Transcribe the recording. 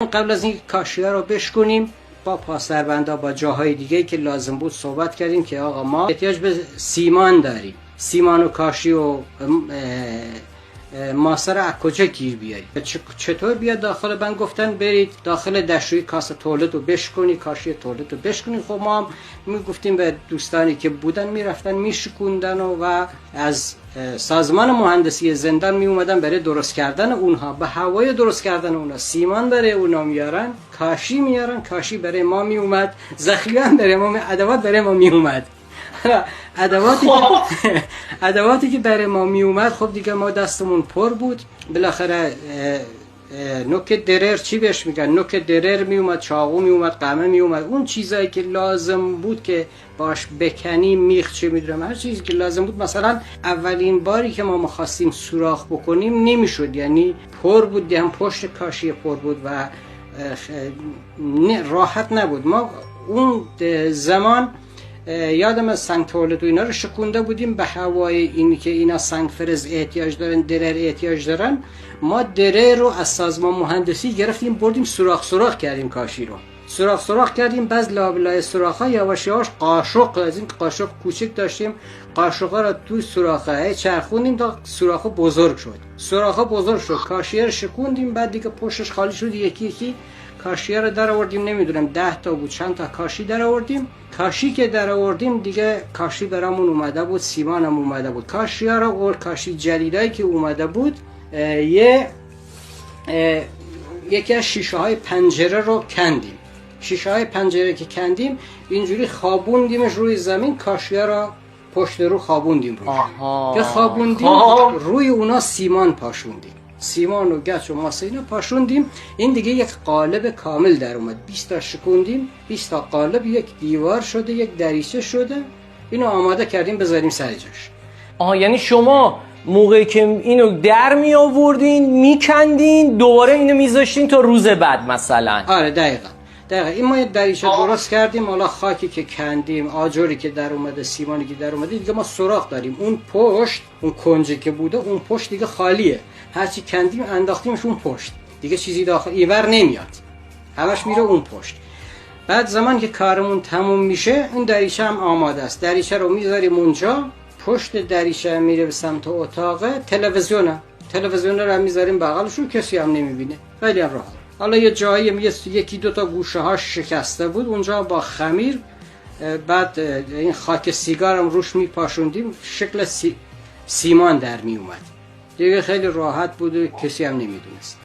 قبل از این کاشی‌ها رو بشکنیم با پاسداربندا با جاهای دیگه که لازم بود صحبت کردیم که آقا ما احتیاج به سیمان داریم. سیمان و کاشی و ماسه را از کجا گیر بیاریم؟ چطور بیاد داخل بند؟ گفتن برید داخل دستشویی کاسه توالت رو بشکنی، کاشی توالت رو بشکنی. خب ما هم میگفتیم به دوستانی که بودن میرفتن میشکوندن و از سازمان مهندسی زندان می اومدن برای درست کردن اونها، به هوای درست کردن اونها سیمان برای اونا میارن، کاشی میارن، کاشی برای ما می اومد، ذخیره هم برای ما، ادوات برای ما می اومد. ادواتی که برای ما می اومد خب دیگه ما دستمون پر بود. بالاخره نوک درر، چی بهش میگن، نوک درر می اومد، چاقو می اومد، قمه می اومد، اون چیزایی که لازم بود که باش بکنیم، میخ چه میدونم، هر چیزی که لازم بود. مثلا اولین باری که ما می‌خواستیم سوراخ بکنیم نمیشد، یعنی پر بود، هم پشت کاشی پر بود و راحت نبود. ما اون زمان یادم از سنگ توالت و اینا رو شکونده بودیم به هوای اینی که اینا سنگ فرز احتیاج دارن، درر احتیاج دارن. ما درر رو از سازمان مهندسی گرفتیم بردیم سوراخ کردیم، کاشی رو سوراخ کردیم. بعد لابلای سوراخ‌ها یواش یواش قاشق، از این قاشق کوچک داشتیم، قاشق‌ها رو توی سوراخ‌ها چرخوندیم تا سوراخ‌ها بزرگ شد. کاشی رو شکوندیم، بعد دیگه پشتش خالی شد، یکی یکی کاشی‌ها رو در آوردیم. نمیدونم 10 تا بود، چند تا کاشی در آوردیم. کاشی که در آوردیم دیگه کاشی برامون اومده بود، سیمانم اومده بود. کاشی‌ها رو اور کاشی جدیدایی که اومده بود، یکی از شیشه‌های پنجره رو کندیم. شیشه‌های پنجره که کندیم اینجوری خوابوندیمش روی زمین، کاشی‌ها رو پشت رو خوابوندیم روش. که خوابوندیم روی اونا سیمان پاشوندیم، سیمان و گچ و ماسه اینا پاشوندیم. این دیگه یک قالب کامل در اومد. 20 تا شکوندیم، 20 تا قالب، یک دیوار شده، یک دریچه شده. اینو آماده کردیم بذاریم سر جاش. یعنی شما موقعی که اینو در می آوردین میکندین، دوباره اینو میذاشتین تا روز بعد مثلا؟ آره دقیقاً. این ما یه دریچه درست کردیم، حالا خاکی که کندیم، آجری که در اومده، سیمانی که در اومده، دیگه ما سوراخ داریم. اون پشت، اون کنجی که بوده، اون پشت دیگه خالیه. هرچی کندیم انداختیمش اون پشت، دیگه چیزی داخل اینور نمیاد، همش میره اون پشت. بعد زمان که کارمون تموم میشه این دریچه هم آماده است. دریچه رو میذاریم اونجا، پشت دریچه میره به سمت اتاق. تلویزیون رو هم میذاریم بغلشون، کسی هم نمیبینه، خیلی هم راحت. حالا یه جایی یکی دو تا گوشه هاش شکسته بود، اونجا با خمیر بعد این خاک سیگارم روش میپاشوندیم، شکل سیمان در میومد. دیگه خیلی راحت بود و کسی هم نمیدونست.